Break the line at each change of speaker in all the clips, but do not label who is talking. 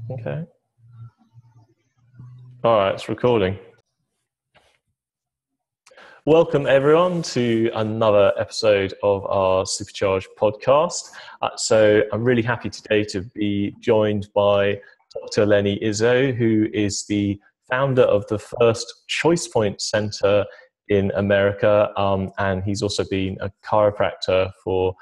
Okay. All right, it's recording. Welcome everyone to another episode of our Supercharged podcast. So I'm really happy today to be joined by Dr. Lenny&Harry, who is the founder of the first ChoicePoint Center in America, and he's also been a chiropractor for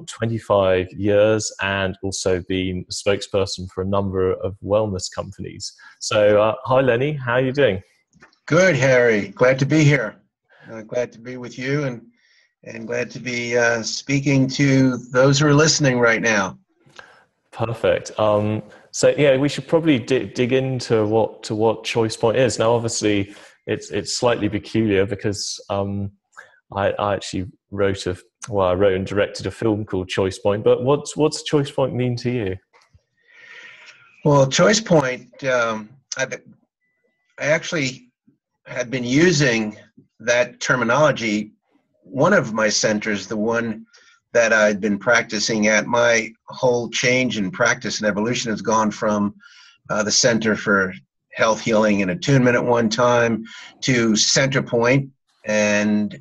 25 years and also been a spokesperson for a number of wellness companies. So hi Lenny, how are you doing?
Good, Harry. Glad to be here. Glad to be with you and glad to be speaking to those who are listening right now. Perfect.
So yeah, we should probably dig into what ChoicePoint is. Now, obviously, it's slightly peculiar because I actually wrote and directed a film called ChoicePoint. But what's ChoicePoint mean to you?
Well, ChoicePoint, I actually had been using that terminology. One of my centers, the one that I'd been practicing at, my whole change in practice and evolution has gone from the Center for Health, Healing, and Attunement at one time to CenterPoint, and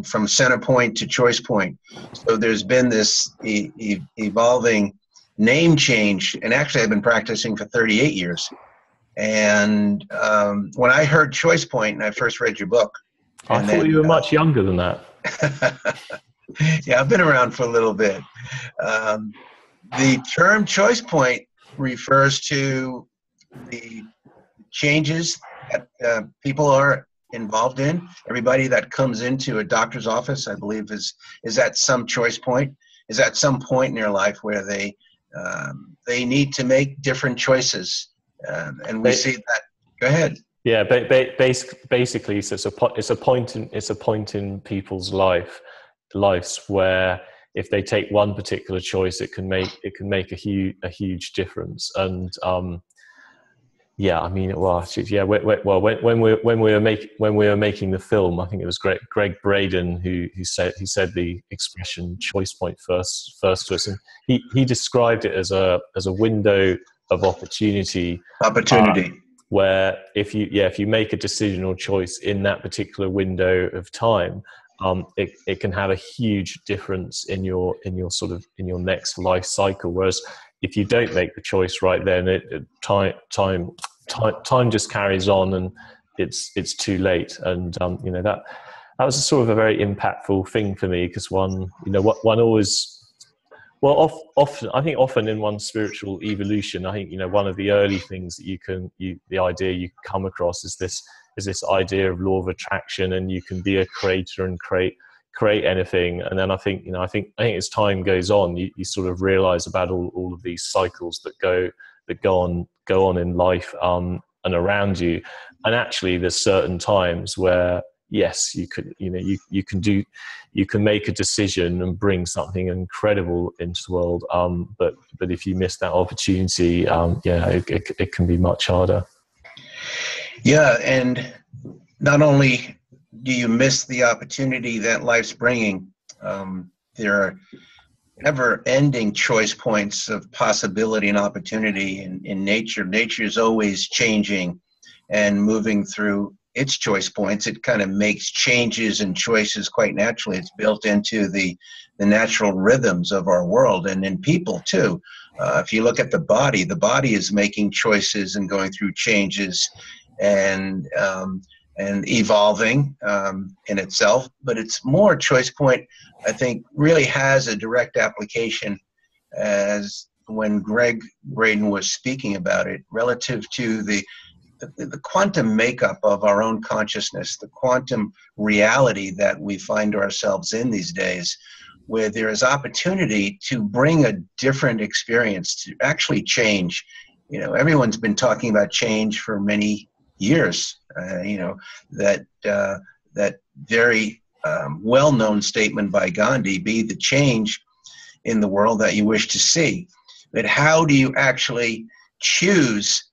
from CenterPoint to ChoicePoint. So there's been this evolving name change, and actually I've been practicing for 38 years. And when I heard ChoicePoint and I first read your book,
I thought you were much younger than that.
Yeah, I've been around for a little bit. The term ChoicePoint refers to the changes that people are involved in. Everybody that comes into a doctor's office, I believe, is at some choice point, is at some point in their life where they need to make different choices. And we see that. Go ahead.
Yeah, basically, so it's a point in people's lives where if they take one particular choice, it can make a huge difference. And yeah, I mean, well, yeah. When we were making the film, I think it was Greg Braden who said the expression "ChoicePoint first" to us, and he described it as a window of opportunity. Where if you make a decision or choice in that particular window of time, it can have a huge difference in your next life cycle. Whereas if you don't make the choice right then, time just carries on and it's too late. And that was a sort of a very impactful thing for me, because one always. Well, often in one's spiritual evolution, I think one of the early things that the idea you come across is this idea of law of attraction, and you can be a creator and create anything. And then I think as time goes on, you sort of realize about all of these cycles that go on in life and around you. And actually, there's certain times where yes, you can make a decision and bring something incredible into the world. But if you miss that opportunity, it can be much harder.
Yeah, and not only do you miss the opportunity that life's bringing, there are never-ending choice points of possibility and opportunity in nature. Nature is always changing and moving through its choice points. It kind of makes changes and choices quite naturally. It's built into the natural rhythms of our world, and in people too. If you look at the body is making choices and going through changes and evolving in itself. But it's more choice point, I think, really has a direct application as when Greg Braden was speaking about it, relative to the quantum makeup of our own consciousness, the quantum reality that we find ourselves in these days, where there is opportunity to bring a different experience, to actually change. Everyone's been talking about change for many years. That very well-known statement by Gandhi, be the change in the world that you wish to see. But how do you actually choose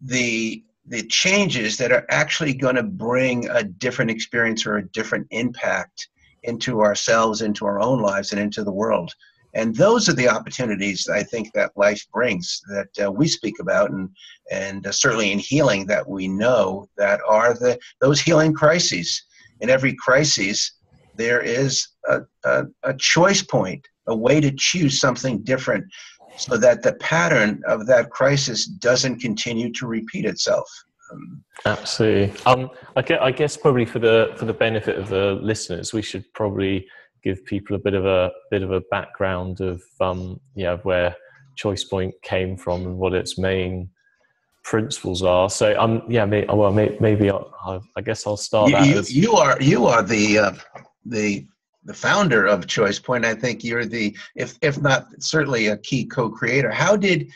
the changes that are actually going to bring a different experience or a different impact into ourselves, into our own lives, and into the world? And those are the opportunities I think that life brings that we speak about, and certainly in healing that we know that are those healing crises. In every crisis, there is a choice point, a way to choose something different so that the pattern of that crisis doesn't continue to repeat itself.
Absolutely. I guess probably for the benefit of the listeners, we should probably give people a bit of a background of where ChoicePoint came from and what its main principles are. So maybe I guess I'll start that.
You are the founder of ChoicePoint. I think you're if not certainly a key co-creator. How did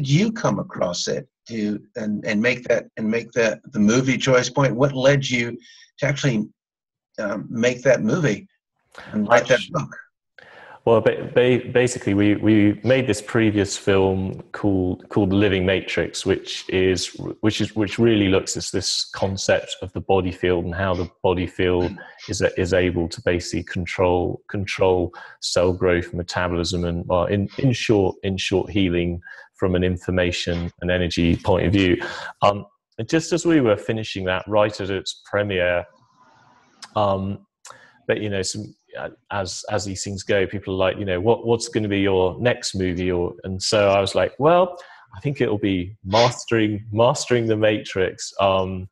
you come across it and make the movie ChoicePoint? What led you to actually make that movie and write that book?
Well, basically, we made this previous film called The Living Matrix, which really looks at this concept of the body field and how the body field is able to basically control cell growth, metabolism, and in short healing from an information and energy point of view. And just as we were finishing that right at its premiere, but as these things go, people are like, what's going to be your next movie? And so I was like, well, I think it'll be mastering the Matrix. And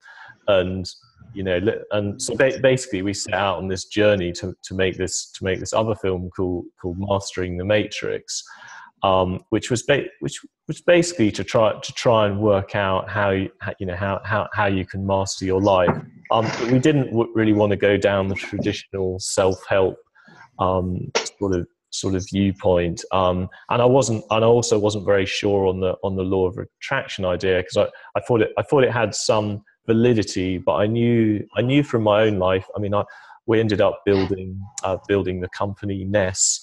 so basically we set out on this journey to make this other film called Mastering the Matrix, which was basically to try and work out how you can master your life. But we didn't really want to go down the traditional self-help sort of viewpoint, and I also wasn't very sure on the law of attraction idea, because I thought it had some validity, but I knew from my own life. I mean, we ended up building the company Ness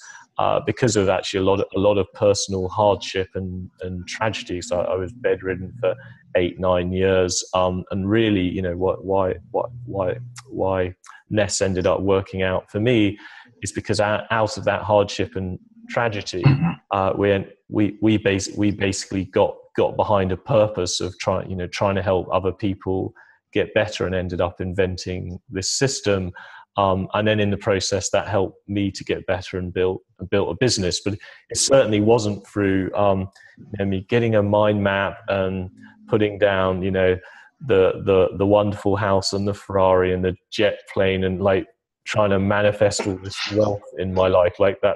because of actually a lot of personal hardship and tragedy. So I was bedridden for 8-9 years, and really, why Ness ended up working out for me is because out of that hardship and tragedy, we basically got behind a purpose of trying to help other people get better, and ended up inventing this system. And then in the process, that helped me to get better and built a business. But it certainly wasn't through me getting a mind map and putting down the wonderful house and the Ferrari and the jet plane and like trying to manifest all this wealth in my life. Like it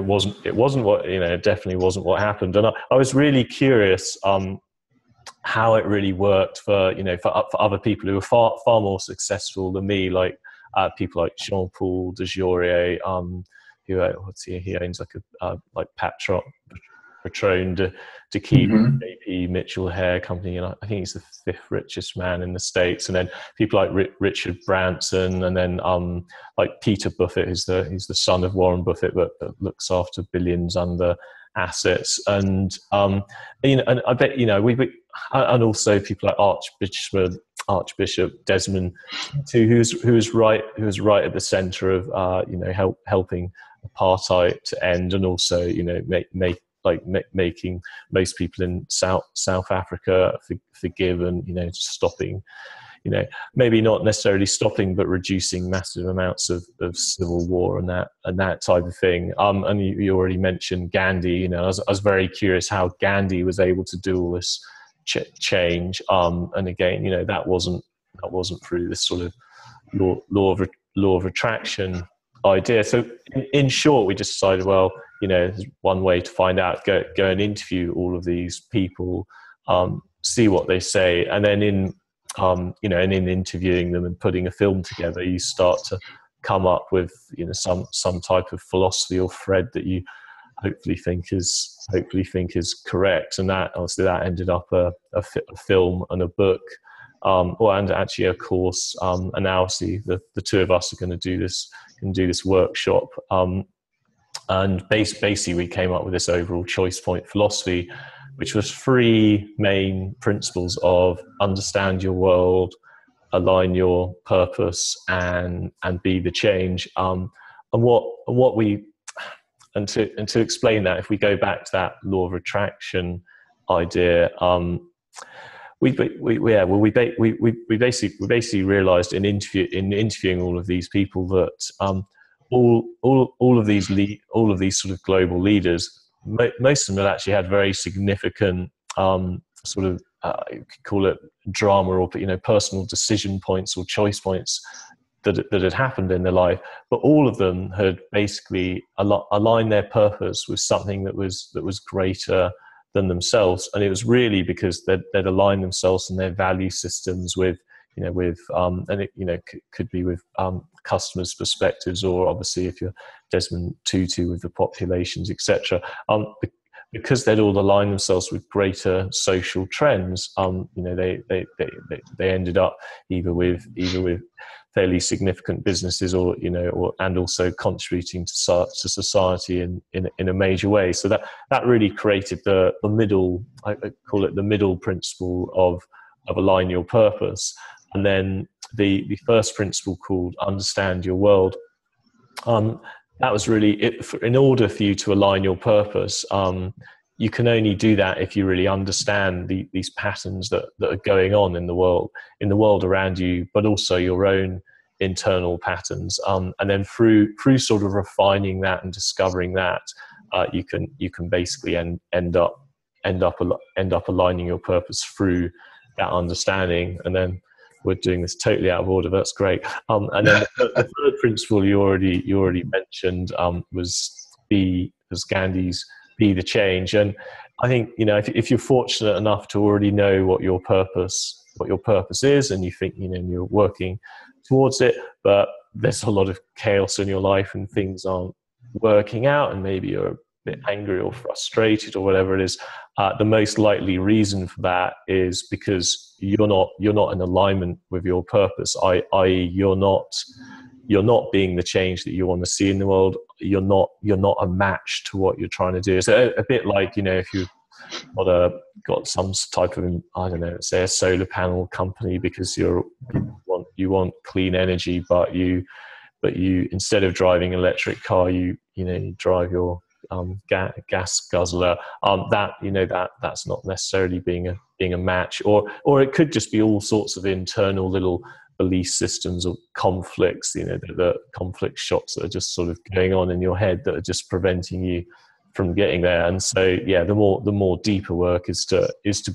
wasn't what, it definitely wasn't what happened. And I was really curious how it really worked for other people who were far more successful than me, like people like Jean-Paul Dejorier, he owns like Patron to keep JP Mitchell Hair Company, and I think he's the 5th richest man in the States. And then people like Richard Branson, and then like Peter Buffett, he's the son of Warren Buffett, but looks after billions under assets. And and I bet and also people like Archbishop Desmond Tutu, who was right at the center of helping apartheid to end, and also making most people in South Africa forgive, and stopping, maybe not necessarily stopping, but reducing massive amounts of civil war and that type of thing. And you already mentioned Gandhi. I was very curious how Gandhi was able to do all this change. And again, that wasn't through this sort of law of attraction idea. So in short, we just decided, well, there's one way to find out, go and interview all of these people, see what they say, and then in interviewing them and putting a film together, you start to come up with some type of philosophy or thread that you hopefully think is correct. And that obviously that ended up a film and a book, and actually a course. And now obviously the two of us are going to do this workshop. And basically we came up with this overall ChoicePoint philosophy, which was 3 main principles of understand your world, align your purpose and be the change. And to explain that, if we go back to that law of attraction idea, we basically realized in interviewing all of these people that all of these sort of global leaders, most of them had actually had very significant sort of you could call it drama, or personal decision points or choice points that had happened in their life, but all of them had basically aligned their purpose with something that was greater than themselves. And it was really because they'd aligned themselves and their value systems with and it could be with customers' perspectives, or obviously if you're Desmond Tutu with the populations, etc. Because they'd all aligned themselves with greater social trends, they ended up either with fairly significant businesses, or and also contributing to society in a major way. So that really created the middle. I call it the middle principle of align your purpose. And then the first principle, called understand your world. That was really it. In order for you to align your purpose, you can only do that if you really understand these patterns that are going on in the world around you, but also your own internal patterns. And then through sort of refining that and discovering that, you can basically end up aligning your purpose through that understanding. And then we're doing this totally out of order. That's great. And then the third principle you already mentioned was Gandhi's be the change. And I think if you're fortunate enough to already know what your purpose is, and you think you're working towards it, but there's a lot of chaos in your life and things aren't working out, and maybe you're a bit angry or frustrated or whatever it is, the most likely reason for that is because you're not in alignment with your purpose, i.e. you're not being the change that you want to see in the world. You're not a match to what you're trying to do. It's a bit like, if you've got some type of, I don't know, say a solar panel company, because you want clean energy, but you instead of driving an electric car, you drive your gas guzzler. That's not necessarily being a match, or it could just be all sorts of internal little belief systems or conflicts, the conflict shocks that are just sort of going on in your head that are just preventing you from getting there. And so, the more deeper work is to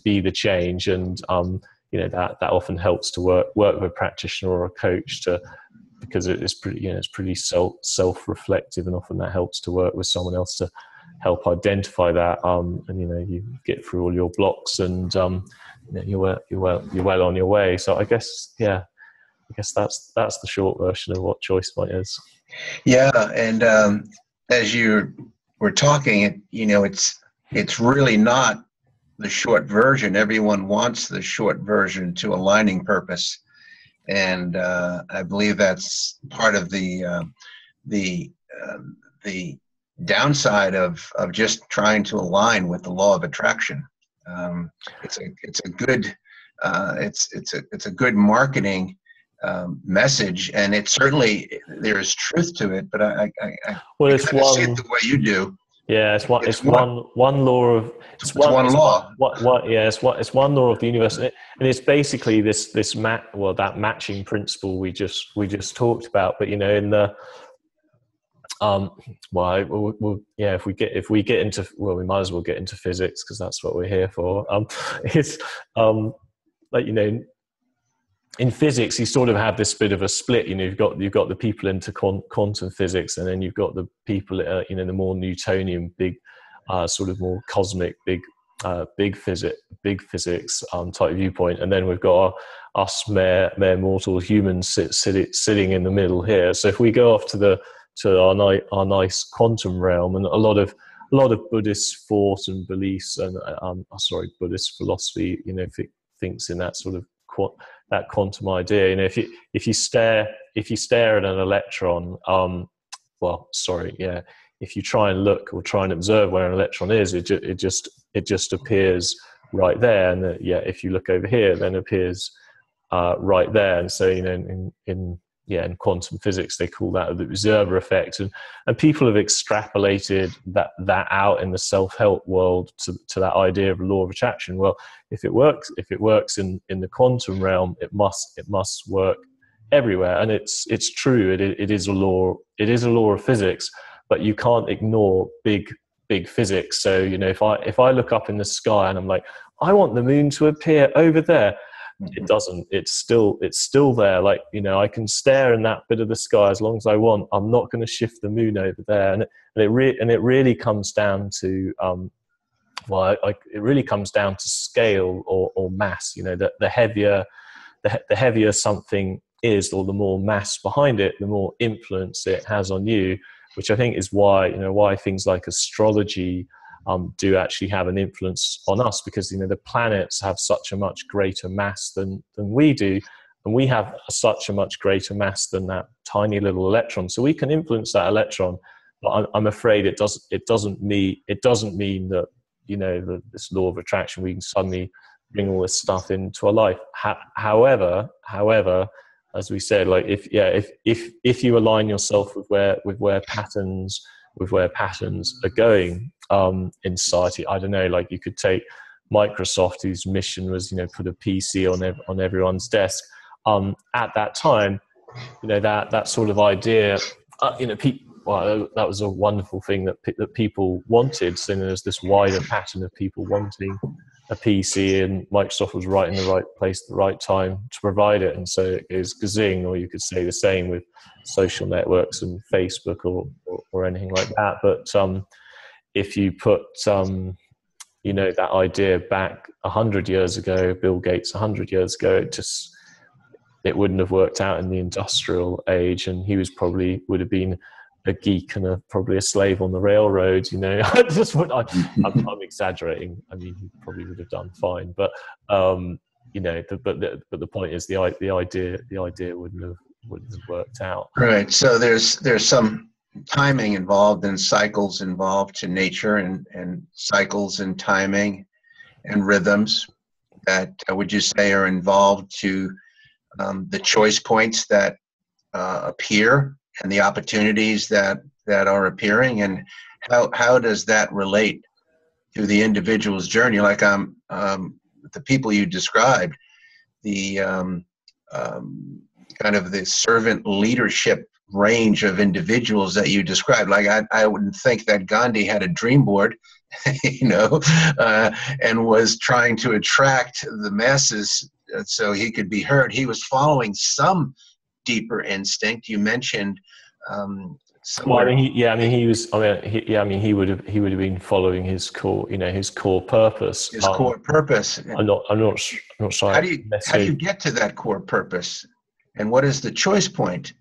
be the change, and that often helps to work with a practitioner or a coach because it's pretty self-reflective, and often that helps to work with someone else to help identify that, and you get through all your blocks, and you're well on your way. So I guess that's the short version of what ChoicePoint is.
Yeah, and as you were talking, it's really not the short version. Everyone wants the short version to aligning purpose, and I believe that's part of the downside of just trying to align with the law of attraction. It's a good marketing message, and it certainly there is truth to it. But I see it the way you do.
Yeah, it's one law of
it's one law.
It's one law of the universe, and it's basically that matching principle we just talked about. But in the if we get into, we might as well get into physics, because that's what we're here for. In physics, you sort of have this bit of a split. You've got the people into quantum physics, and then you've got the people, the more Newtonian, big, sort of more cosmic, big physics type viewpoint, and then we've got us mere mortal humans sitting in the middle here. So if we go off to our nice quantum realm, and a lot of Buddhist thought and beliefs, and Buddhist philosophy, thinks in that sort of that quantum idea. If you stare at an electron, if you try and look or try and observe where an electron is, it just appears right there. And if you look over here, then it appears right there. And so, in quantum physics, they call that the observer effect. And people have extrapolated that out in the self-help world to that idea of law of attraction. Well, if it works in the quantum realm, it must work everywhere. And it's true. It is a law. It is a law of physics, but you can't ignore big physics. So, if I look up in the sky and I'm like, I want the moon to appear over there, it doesn't. It's still there. Like, I can stare in that bit of the sky as long as I want. I'm not going to shift the moon over there. And it really comes down to it really comes down to scale or mass. The heavier something is, or the more mass behind it, the more influence it has on you. Which I think is why things like astrology do actually have an influence on us, because the planets have such a much greater mass than we do, and we have such a much greater mass than that tiny little electron. So we can influence that electron, but I'm afraid it doesn't mean that this law of attraction, we can suddenly bring all this stuff into our life. However, as we said, like if you align yourself with where patterns are going in society, I don't know, like you could take Microsoft, whose mission was put a PC on everyone's desk. At that time, that sort of idea, that was a wonderful thing that people wanted. So there's this wider pattern of people wanting a PC, and Microsoft was right in the right place at the right time to provide it. And so it goes gazing, or you could say the same with social networks and Facebook or anything like that. But if you put that idea back 100 years ago, Bill Gates 100 years ago, it wouldn't have worked out in the industrial age, and he would have been a geek and probably a slave on the railroad. I'm exaggerating. I mean, he probably would have done fine, but the point is the idea wouldn't have worked out.
Right. So there's some timing involved and cycles involved to nature, and cycles and timing and rhythms that would you say are involved to the choice points that appear and the opportunities that are appearing, and how does that relate to the individual's journey? Like the people you described, the kind of the servant leadership range of individuals that you described. Like I wouldn't think that Gandhi had a dream board, and was trying to attract the masses so he could be heard. He was following some deeper instinct. You mentioned somewhere.
He would have been following his core, his core purpose.
His core purpose.
I'm not sure.
How do you get to that core purpose, and what does the choice point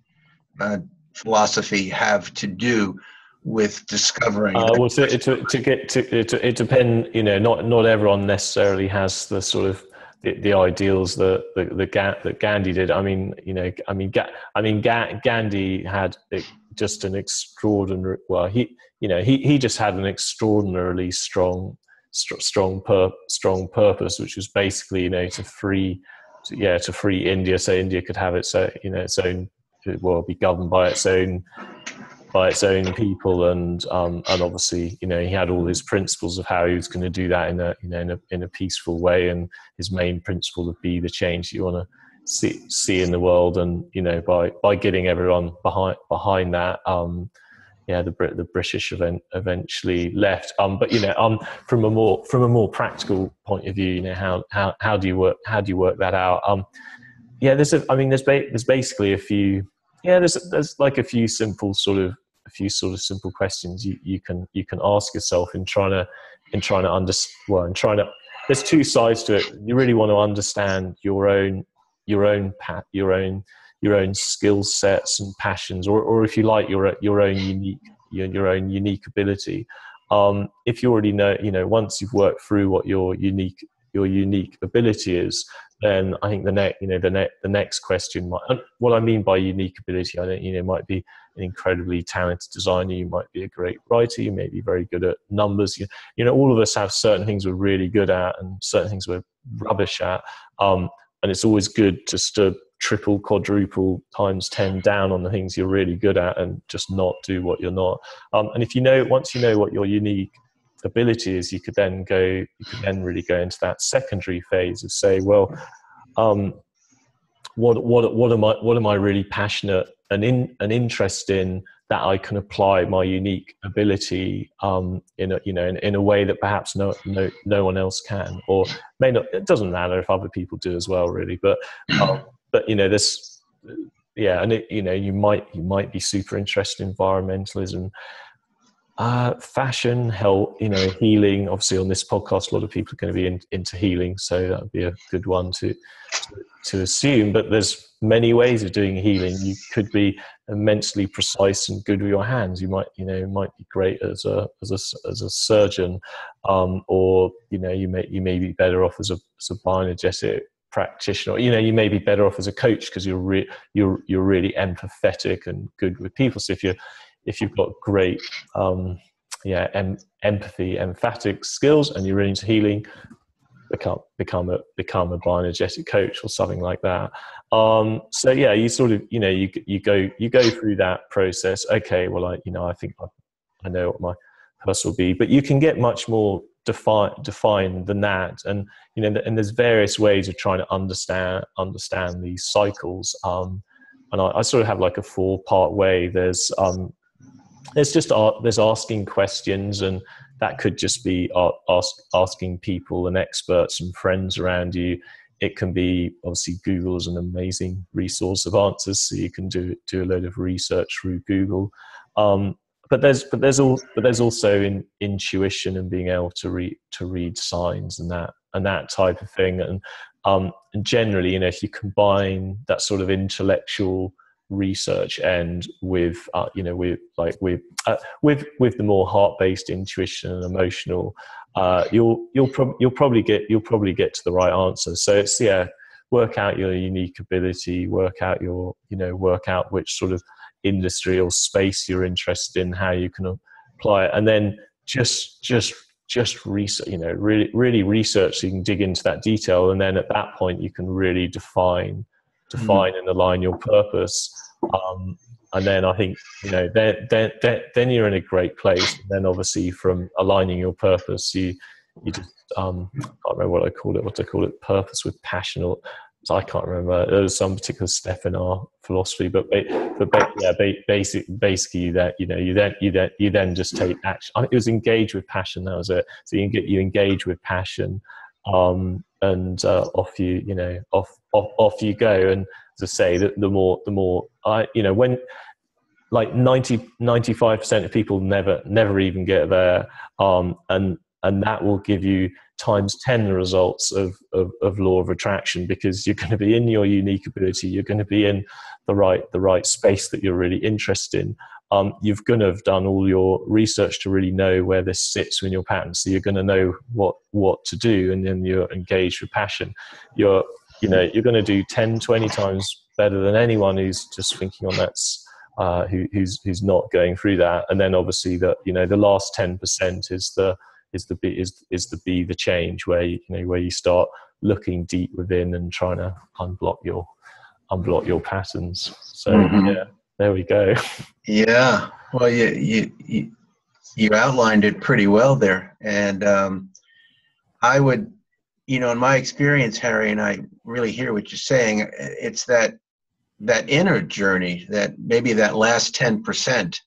philosophy have to do with discovering?
Well, it depends. Not everyone necessarily has the sort of the ideals that Gandhi did. Gandhi had just an extraordinary. Well, he just had an extraordinarily strong purpose, which was basically to free India, so India could have its own, be governed by its own people, and obviously he had all his principles of how he was going to do that in a peaceful way, and his main principle would be the change you want to see in the world, and by getting everyone behind that, the British eventually left. But from a more practical point of view, how do you work that out? There's basically a few. There's like a few simple questions you can ask yourself in trying to understand. There's two sides to it. You really want to understand your own skill sets and passions, or if you like, your own unique ability. If you already know, once you've worked through what your unique ability is, then I think the next question what I mean by unique ability, I think might be an incredibly talented designer, you might be a great writer, you may be very good at numbers. All of us have certain things we're really good at and certain things we're rubbish at. it's always good just to triple, quadruple, times 10 down on the things you're really good at and just not do what you're not. And if once you know what your unique ability is, you could then really go into that secondary phase of say, well, what am I really passionate and interested in, that I can apply my unique ability in a way that perhaps no one else can, or may not. It doesn't matter if other people do as well, really. But this, yeah, and you might be super interested in environmentalism, fashion, health, healing. Obviously, on this podcast, a lot of people are going to be into healing, so that would be a good one to assume. But there's many ways of doing healing. You could be immensely precise and good with your hands. You might be great as a surgeon, or you may be better off as a bioenergetic practitioner. You may be better off as a coach because you're really empathetic and good with people. So if you've got great empathy, emphatic skills, and you're into healing, become a bioenergetic coach or something like that. So yeah, you sort of you go through that process. Okay, well, I think I know what my purpose will be, but you can get much more defined than that. And and there's various ways of trying to understand these cycles. And I sort of have like a 4-part way. There's asking questions, and that could just be asking people and experts and friends around you. It can be, obviously, Google is an amazing resource of answers, so you can do a load of research through Google. But there's also intuition and being able to read signs and that type of thing. And generally, if you combine that sort of intellectual research end with the more heart-based intuition and emotional, you'll probably get to the right answer. So it's work out your unique ability, work out which sort of industry or space you're interested in, how you can apply it, and then just research, really research, so you can dig into that detail, and then at that point you can really define and align your purpose. And then I think then you're in a great place. And then obviously from aligning your purpose, you just I can't remember what I call it, purpose with passion, or I can't remember. There was some particular step in our philosophy, but basically that you then just take action. I think it was engage with passion. That was it. So you engage with passion, and off you go. And as I say, the more when like 95% of people never even get there, and that will give you times 10 the results of law of attraction, because you're going to be in your unique ability, you're going to be in the right space that you're really interested in. You're going to have done all your research to really know where this sits in your pattern, so you're going to know what to do, and then you're engaged with passion. You're going to do 10-20 times better than anyone who's just thinking on that, who's not going through that. And then obviously the last 10% is the change, where you start looking deep within and trying to unblock your patterns. So yeah, there we go.
Yeah, well, you outlined it pretty well there, and I would, in my experience, Harry, and I really hear what you're saying. It's that inner journey, that maybe that last 10%,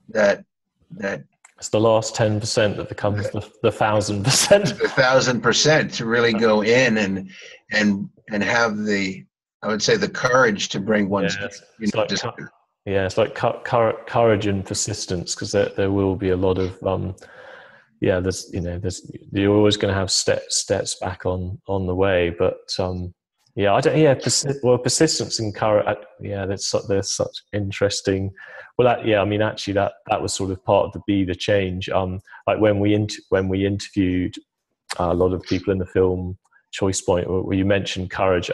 that
it's the last 10% that becomes the 1,000%.
The 1,000% to really go in and have I would say, the courage to bring one's.
It's like courage and persistence, because there will be a lot of you're always going to have steps back on the way, but persistence and courage. There's such interesting. Well, actually, that was sort of part of the change. Like when we interviewed a lot of people in the film ChoicePoint, where you mentioned courage.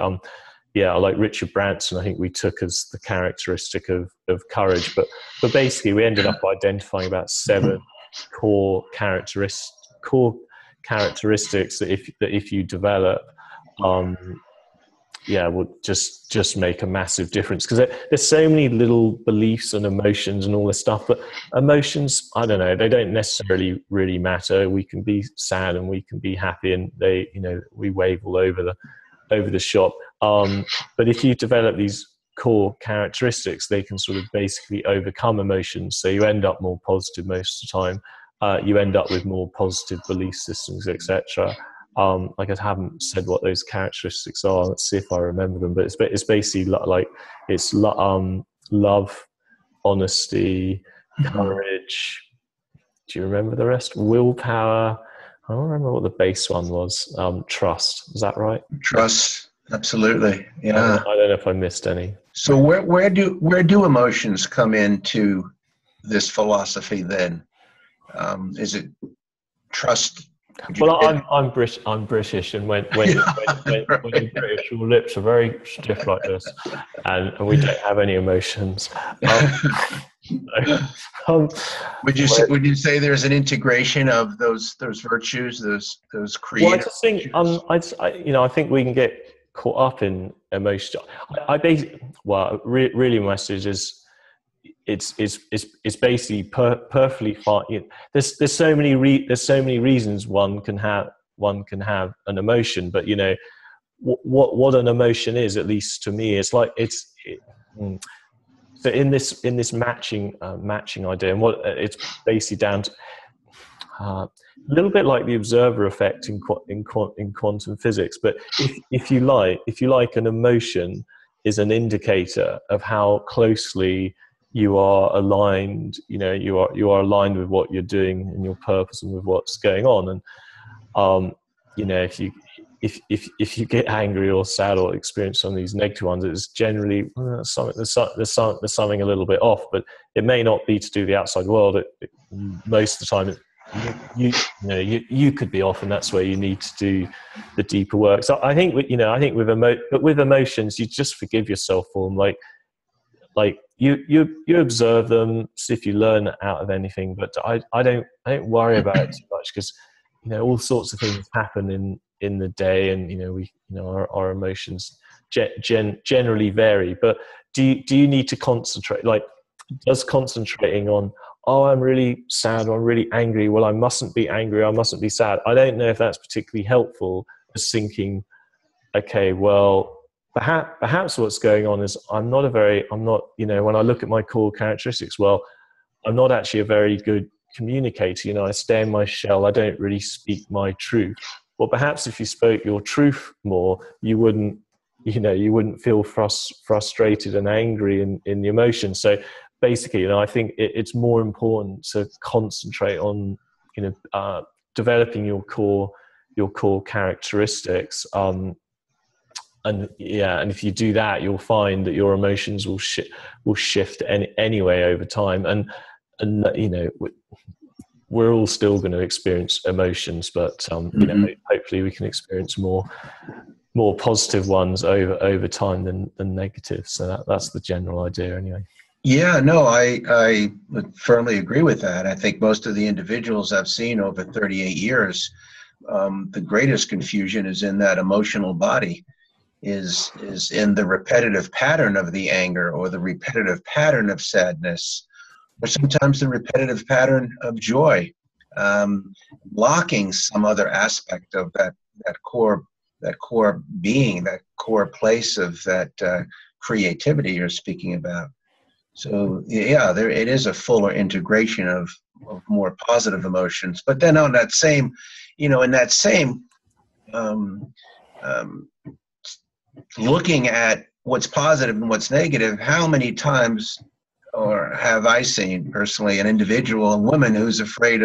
Like Richard Branson, I think we took as the characteristic of courage, but basically we ended up identifying about 7 core characteristics that if you develop, would just make a massive difference, because there's so many little beliefs and emotions and all this stuff. But emotions, I don't know, they don't necessarily really matter. We can be sad and we can be happy, and they, we wave all over the shop. But if you develop these core characteristics, they can sort of basically overcome emotions. So you end up more positive most of the time. You end up with more positive belief systems, etc. Like, I haven't said what those characteristics are. Let's see if I remember them. But it's basically like it's love, honesty, courage. Do you remember the rest? Willpower. I don't remember what the base one was. Trust. Is that right?
Trust. Absolutely. Yeah.
I don't know if I missed any.
So where do emotions come into this philosophy then? Is it trust?
Well, I'm British, and when you're British, your lips are very stiff like this, and we don't have any emotions.
Would you say there's an integration of those virtues, those creative?
Well, I just think I think we can get caught up in emotion. Really, my message is it's basically perfectly fine. There's so many reasons one can have an emotion, but what an emotion is, at least to me, it's like so in this matching idea, and what it's basically down to a little bit like the observer effect in quantum physics. But if you like, an emotion is an indicator of how closely you are aligned. You are aligned with what you're doing and your purpose and with what's going on. And if you get angry or sad or experience some of these negative ones, it's generally there's something a little bit off. But it may not be to do with the outside world. Most of the time, you could be off, and that's where you need to do the deeper work. So I think with emotions, you just forgive yourself for them. Like you observe them, see if you learn out of anything. But I don't worry about it too much, because all sorts of things happen in the day, and our emotions generally vary. But do you need to concentrate? Like, does concentrating on, oh, I'm really sad, or I'm really angry, well, I mustn't be angry, I mustn't be sad, I don't know if that's particularly helpful. Just thinking, okay, well, perhaps what's going on is I'm not, when I look at my core characteristics, well, I'm not actually a very good communicator. I stay in my shell. I don't really speak my truth. Well, perhaps if you spoke your truth more, you wouldn't feel frustrated and angry in the emotion. So basically, I think it's more important to concentrate on, developing your core characteristics. And if you do that, you'll find that your emotions will shift anyway over time. And we're all still going to experience emotions, but hopefully we can experience more positive ones over time than negative. So that's the general idea, anyway.
Yeah, no, I would firmly agree with that. I think most of the individuals I've seen over 38 years, the greatest confusion is in that emotional body. Is in the repetitive pattern of the anger, or the repetitive pattern of sadness, or sometimes the repetitive pattern of joy, blocking some other aspect of that core being, that core place of that creativity you're speaking about. So it is a fuller integration of more positive emotions. But then on that same, in that same looking at what's positive and what's negative, how many times or have I seen personally an individual, a woman who's afraid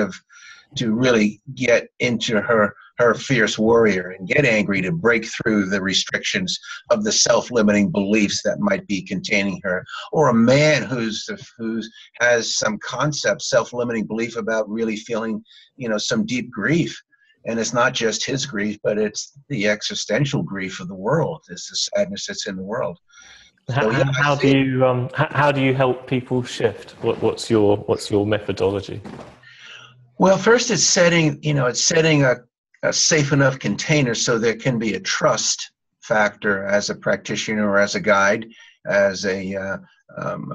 to really get into her fierce warrior and get angry to break through the restrictions of the self-limiting beliefs that might be containing her, or a man who has some concept, self-limiting belief about really feeling, some deep grief. And it's not just his grief, but it's the existential grief of the world. It's the sadness that's in the world. So,
how do you help people shift? What's your methodology?
Well, first it's setting a safe enough container so there can be a trust factor as a practitioner or as a guide, as a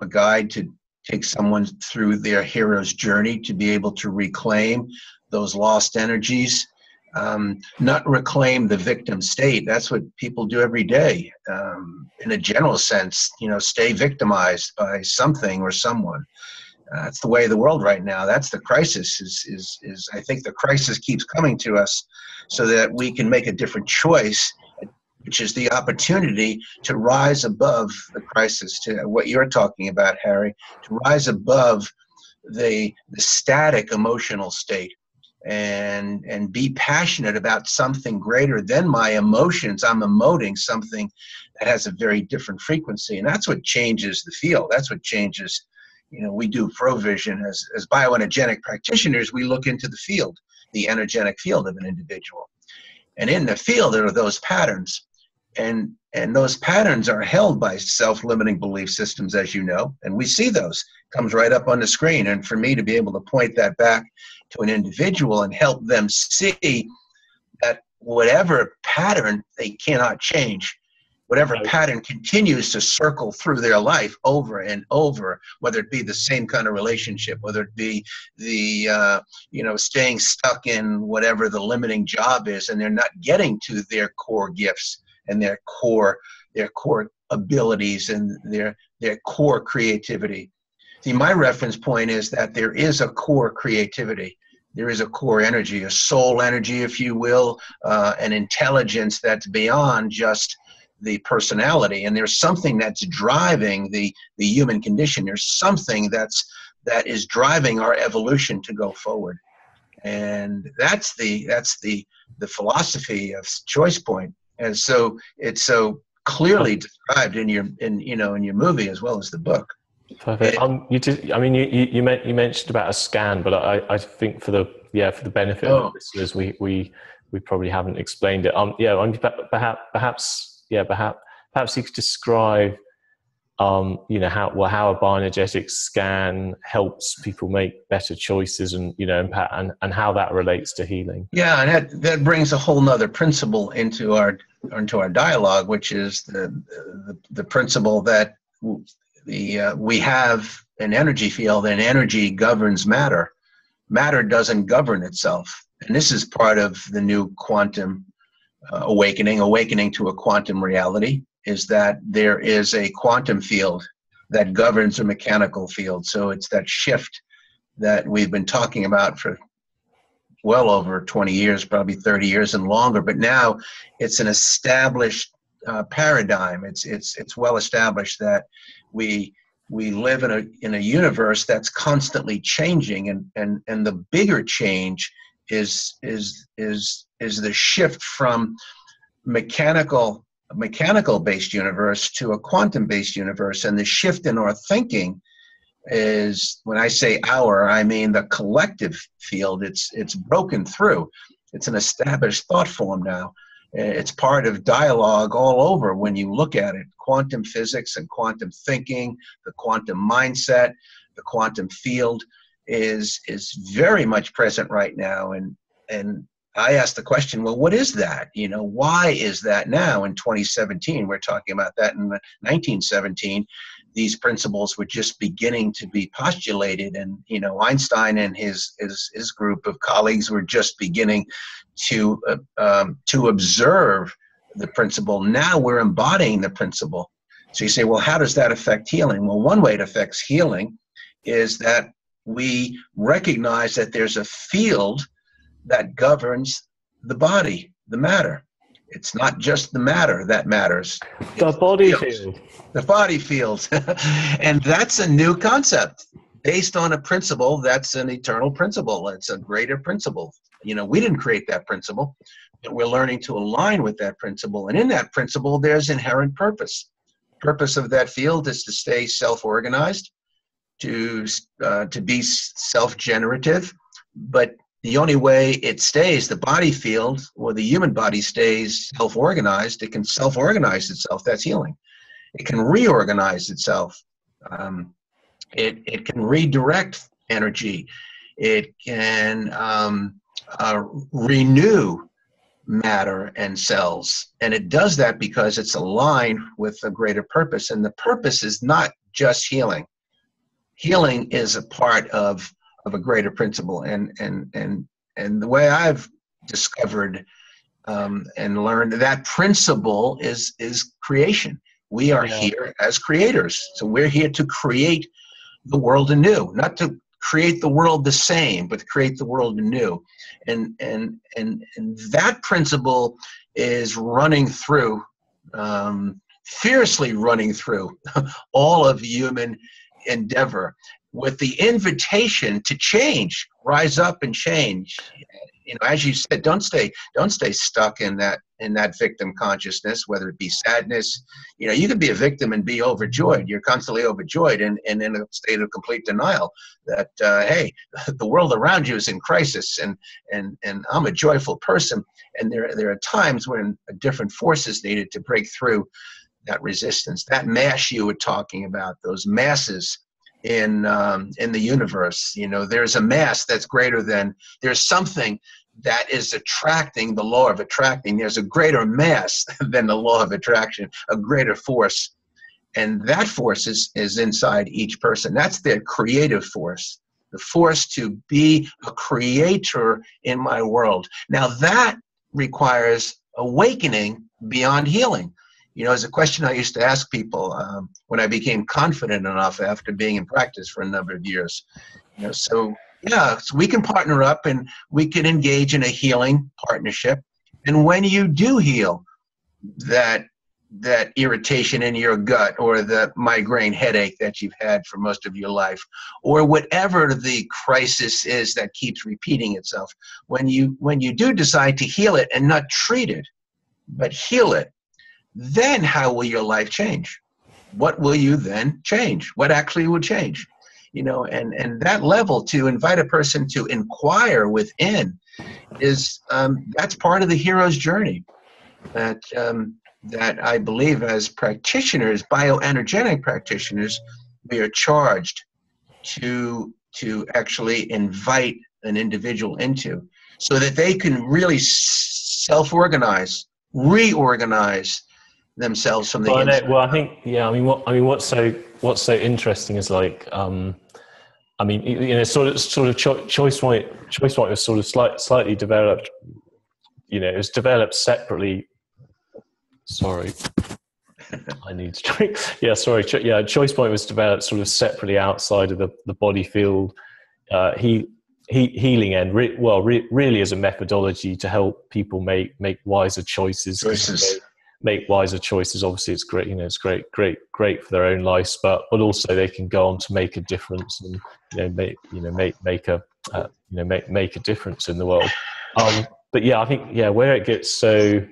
guide to take someone through their hero's journey to be able to reclaim those lost energies. Not reclaim the victim state. That's what people do every day. In a general sense, stay victimized by something or someone. That's the way of the world right now. That's the crisis. Is I think the crisis keeps coming to us so that we can make a different choice, which is the opportunity to rise above the crisis, to what you're talking about, Harry, to rise above the static emotional state and be passionate about something greater than my emotions. I'm emoting something that has a very different frequency, and that's what changes the field. That's what changes. We do provision as bioenergetic practitioners. We look into the field, the energetic field of an individual, and in the field there are those patterns, and those patterns are held by self-limiting belief systems, as you know, and we see those comes right up on the screen. And for me to be able to point that back to an individual and help them see that whatever pattern they cannot change, whatever pattern continues to circle through their life over and over, whether it be the same kind of relationship, whether it be the staying stuck in whatever the limiting job is, and they're not getting to their core gifts and their core abilities and their core creativity. See, my reference point is that there is a core creativity. There is a core energy, a soul energy, if you will, an intelligence that's beyond just the personality. And there's something that's driving the human condition. There's something that is driving our evolution to go forward. And that's the philosophy of ChoicePoint. And so it's so clearly described in your movie as well as the book.
Perfect. You mentioned about a scan, but I think for the benefit of the listeners, we probably haven't explained it. Perhaps you could describe how a bioenergetic scan helps people make better choices, and and how that relates to healing.
Yeah, and that brings a whole nother principle into our dialogue, which is the principle that we have an energy field, and energy governs matter. Matter doesn't govern itself. And this is part of the new quantum awakening to a quantum reality, is that there is a quantum field that governs a mechanical field. So it's that shift that we've been talking about for well over 20 years, probably 30 years and longer. But now it's an established paradigm. It's well established that we live in a universe that's constantly changing, and the bigger change is the shift from mechanical based universe to a quantum based universe. And the shift in our thinking is, when I say our, I mean the collective field. It's broken through. It's an established thought form now. It's part of dialogue all over when you look at it. Quantum physics and quantum thinking, the quantum mindset, the quantum field is very much present right now. And I asked the question, well, what is that? Why is that now in 2017? We're talking about that in 1917. These principles were just beginning to be postulated, and Einstein and his group of colleagues were just beginning to observe the principle. Now we're embodying the principle. So you say, well, how does that affect healing? Well, one way it affects healing is that we recognize that there's a field that governs the body, the matter. It's not just the matter that matters.
The body field.
The body field. And that's a new concept based on a principle that's an eternal principle. It's a greater principle. We didn't create that principle, but we're learning to align with that principle. And in that principle, there's inherent purpose. Purpose of that field is to stay self-organized, to be self-generative. But the only way it stays, the body field or the human body stays self-organized, it can self-organize itself. That's healing. It can reorganize itself. It can redirect energy. It can renew matter and cells. And it does that because it's aligned with a greater purpose. And the purpose is not just healing. Healing is a part of a greater principle. And the way I've discovered and learned that principle is creation. We are here as creators. So we're here to create the world anew, not to create the world the same, but create the world anew. And that principle is running through, fiercely running through all of human endeavor, with the invitation to change, rise up and change. You know, as you said, don't stay stuck in that victim consciousness, whether it be sadness. You know, you can be a victim and be overjoyed. You're constantly overjoyed and in a state of complete denial that, hey, the world around you is in crisis, and I'm a joyful person. And there are times when a different force is needed to break through that resistance, that mass you were talking about, those masses in the universe. You know, there's a mass that's greater than, there's something that is attracting, the law of attracting. There's a greater mass than the law of attraction, a greater force. And that force is inside each person. That's their creative force, the force to be a creator in my world. Now that requires awakening beyond healing. You know, it's a question I used to ask people when I became confident enough after being in practice for a number of years. You know, so we can partner up and we can engage in a healing partnership. And when you do heal that irritation in your gut, or the migraine headache that you've had for most of your life, or whatever the crisis is that keeps repeating itself, when you do decide to heal it and not treat it, but heal it, then how will your life change? What will you then change? What actually will change? You know, and that level, to invite a person to inquire within, is that's part of the hero's journey. That I believe, as practitioners, bioenergetic practitioners, we are charged to actually invite an individual into, so that they can really self-organize, reorganize themselves from the inside.
Well, I think, what's so interesting is, like, I mean, you know, sort of ChoicePoint was sort of slightly developed. You know, it was developed separately. Sorry, I need to drink. Yeah, sorry. Yeah, ChoicePoint was developed sort of separately outside of the body field healing end. Really as a methodology to help people make wiser choices. Make wiser choices. Obviously, it's great. You know, it's great for their own lives, but also they can go on to make a difference and make a difference in the world. But yeah, I think where it gets so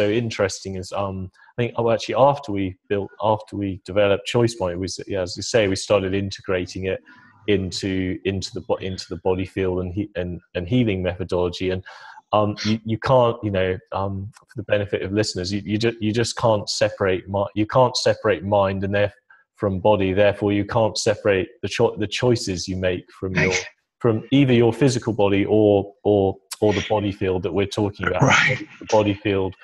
interesting is I think actually after we developed ChoicePoint, as you say, we started integrating it into the body field and healing methodology. And you can't, for the benefit of listeners, you just can't separate mind and from body. Therefore, you can't separate the choices you make from either your physical body or the body field that we're talking about.
Right.
The body field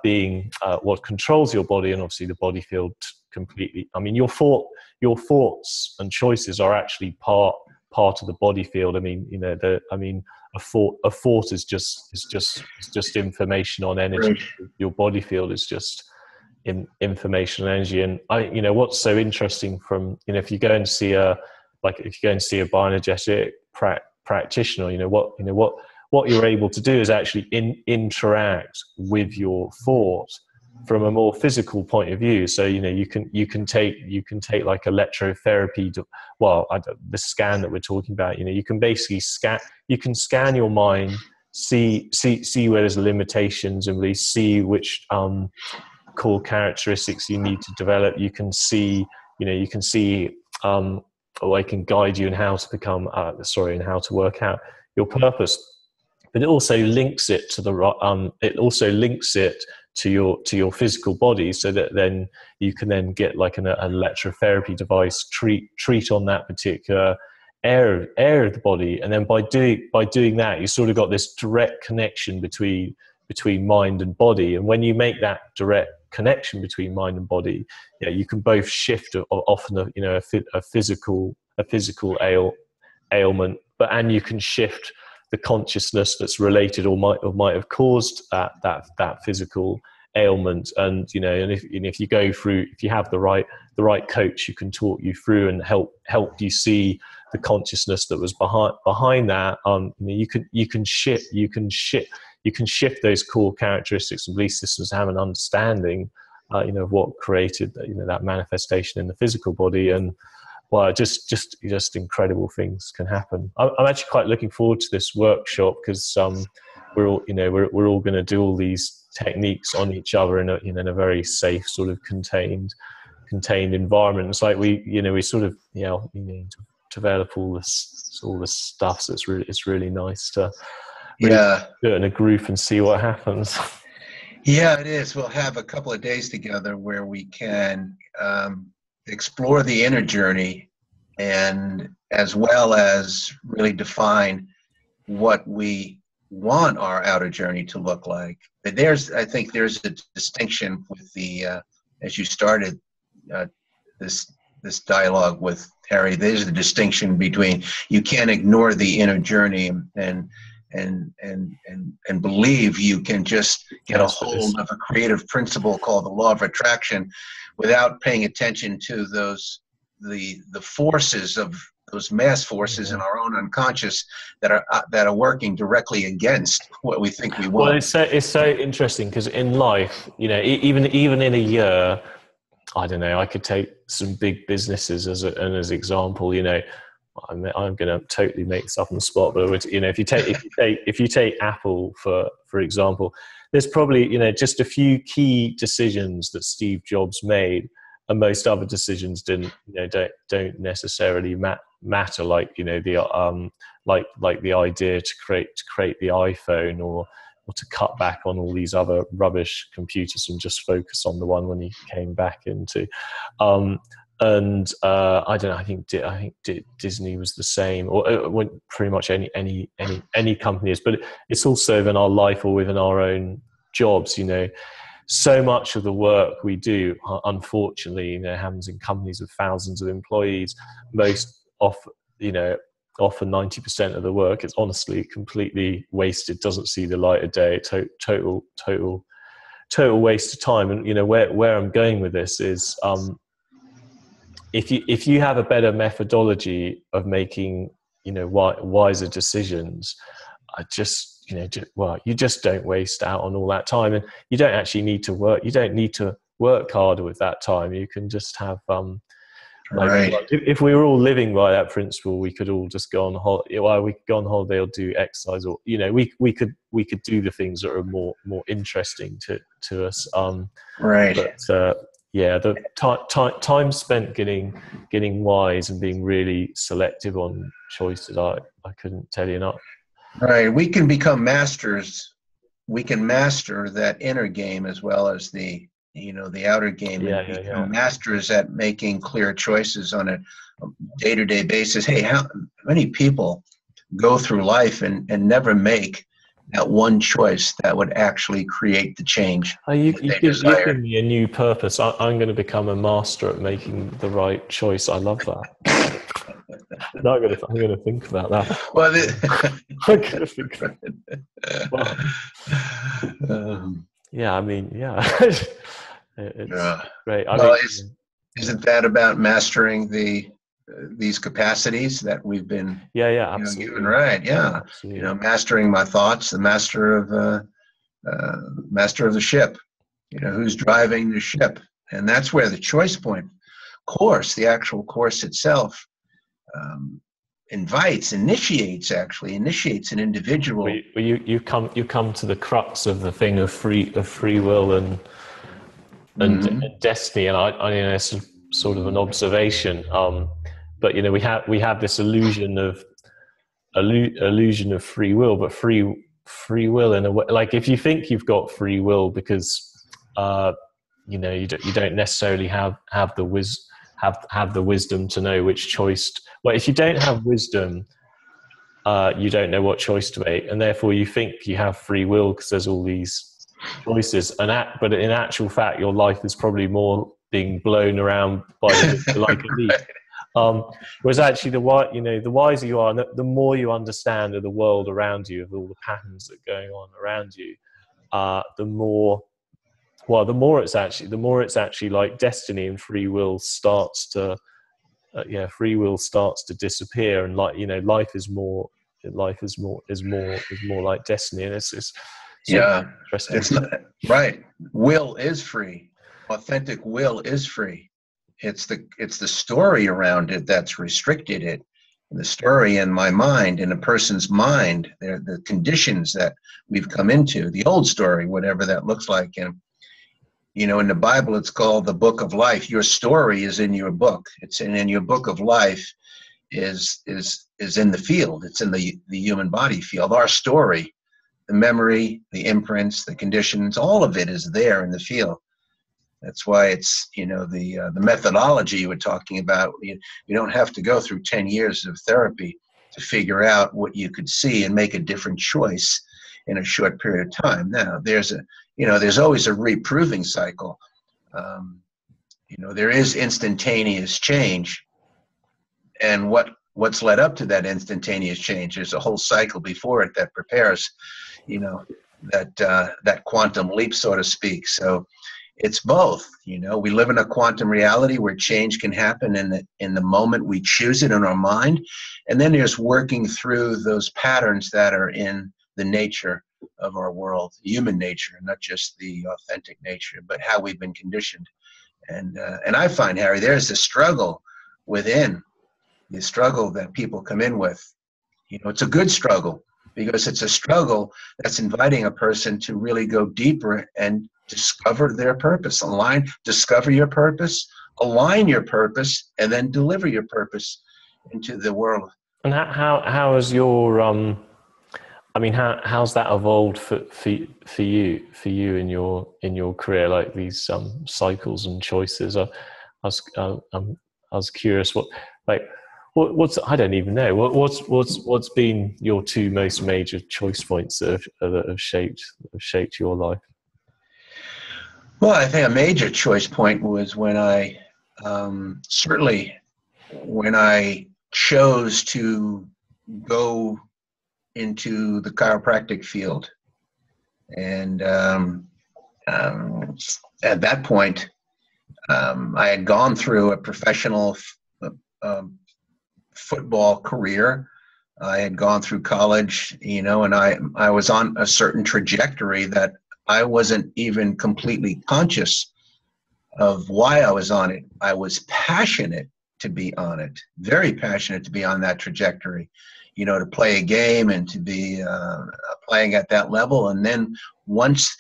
being what controls your body, and obviously the body field completely. I mean, your thoughts and choices are actually part of the body field. I mean, a thought is just information on energy. Right. Your body field is just information and energy. And what's so interesting from, if you go and see a bioenergetic practitioner, what you're able to do is actually interact with your thought from a more physical point of view. So you can take like electrotherapy the scan that we're talking about. You can basically scan your mind, see where there's limitations, and really see which core characteristics you need to develop. You can see or I can guide you in how to become and how to work out your purpose. But it also links it to your physical body, so that then you can then get like an electrotherapy device, treat on that particular air of the body, and then by doing that, you sort of got this direct connection between mind and body. And when you make that direct connection between mind and body, you can both shift often a physical ailment, and you can shift the consciousness that's related or might have caused that physical ailment. And if you go through, if you have the right coach who can talk you through and help you see the consciousness that was behind that, you can shift those core characteristics and belief systems to have an understanding of what created that manifestation in the physical body. And well, just incredible things can happen. I'm actually quite looking forward to this workshop, because we're all going to do all these techniques on each other in a very safe, sort of contained environment. It's like we sort of develop all this stuff. So it's really nice to do it in a group and see what happens.
Yeah, it is. We'll have a couple of days together where we can explore the inner journey, and as well as really define what we want our outer journey to look like. But I think there's a distinction with the as you started this dialogue with Harry. There's a distinction between, you can't ignore the inner journey and believe you can just get a hold of a creative principle called the law of attraction without paying attention to the forces of those mass forces in our own unconscious that are working directly against what we think we want.
Well, it's so interesting, because in life, even in a year, I don't know, I could take some big businesses as an example. I'm going to totally make this up on the spot, but if you take Apple for example, there's probably just a few key decisions that Steve Jobs made, and most other decisions don't necessarily matter, like like the idea to create the iPhone, or to cut back on all these other rubbish computers and just focus on the one when he came back into. And I don't know. I think Disney was the same, or pretty much any company is. But it's also within our life or within our own jobs. So much of the work we do, unfortunately, happens in companies with thousands of employees. Often 90% of the work is honestly completely wasted. Doesn't see the light of day. Total waste of time. And where I'm going with this is, if you have a better methodology of making wiser decisions, you just don't waste out on all that time, and you don't actually need to work. You don't need to work harder with that time. You can just have
right.
If we were all living by that principle, we could all just go on holiday. Well, we could go on holiday or do exercise, or we could do the things that are more interesting to us.
Right.
But the time spent getting wise and being really selective on choices, I couldn't tell you enough.
Right. We can become masters. We can master that inner game as well as the outer game. And masters at making clear choices on a day-to-day basis. Hey, how many people go through life and never make that one choice that would actually create the change?
You give me a new purpose. I'm going to become a master at making the right choice. I love that. I'm going to think about that.
Well,
I'm going to think about it. It's great.
Isn't that about mastering these capacities that we've been
absolutely
given? Right. Yeah.
Absolutely.
Mastering my thoughts, the master of the ship. Who's driving the ship, and that's where the ChoicePoint course, the actual course itself, initiates an individual.
You come to the crux of the thing of free will and destiny, and it's sort of an observation. But we have this illusion of free will, but free will in a way, like if you think you've got free will because you don't necessarily have the have the wisdom to know which choice. Well, if you don't have wisdom, you don't know what choice to make, and therefore you think you have free will because there's all these choices. But in actual fact, your life is probably more being blown around by the wind like a leaf. Whereas actually, the wiser you are, the more you understand of the world around you, of all the patterns that are going on around you, the more it's actually like destiny, and free will starts to disappear, and life is more like destiny, and it's interesting.
It's not, right. Will is free. Authentic will is free. It's the story around it that's restricted it. The story in my mind, in a person's mind, the conditions that we've come into, the old story, whatever that looks like. And, in the Bible, it's called the book of life. Your story is in your book. It's in your book of life is in the field. It's in the human body field. Our story, the memory, the imprints, the conditions, all of it is there in the field. That's why it's, the methodology you were talking about. You don't have to go through 10 years of therapy to figure out what you could see and make a different choice in a short period of time. Now, there's always a reproving cycle. There is instantaneous change, and what's led up to that instantaneous change, there's a whole cycle before it that prepares, that quantum leap, so to speak. So it's both. We live in a quantum reality where change can happen in the moment we choose it in our mind, and then there's working through those patterns that are in the nature of our world, human nature, not just the authentic nature, but how we've been conditioned. And I find, Harry, there's a struggle within, the struggle that people come in with. It's a good struggle, because it's a struggle that's inviting a person to really go deeper and discover their purpose. Discover your purpose, align your purpose, and then deliver your purpose into the world.
And how has your how's that evolved for you in your career, like these cycles and choices? I was curious what's I don't even know what's been your two most major choice points that have shaped your life.
Well, I think a major choice point was when I chose to go into the chiropractic field. And at that point, I had gone through a professional football career. I had gone through college, and I was on a certain trajectory that I wasn't even completely conscious of why I was on it. I was passionate to be on it, very passionate to be on that trajectory, to play a game and to be playing at that level. And then once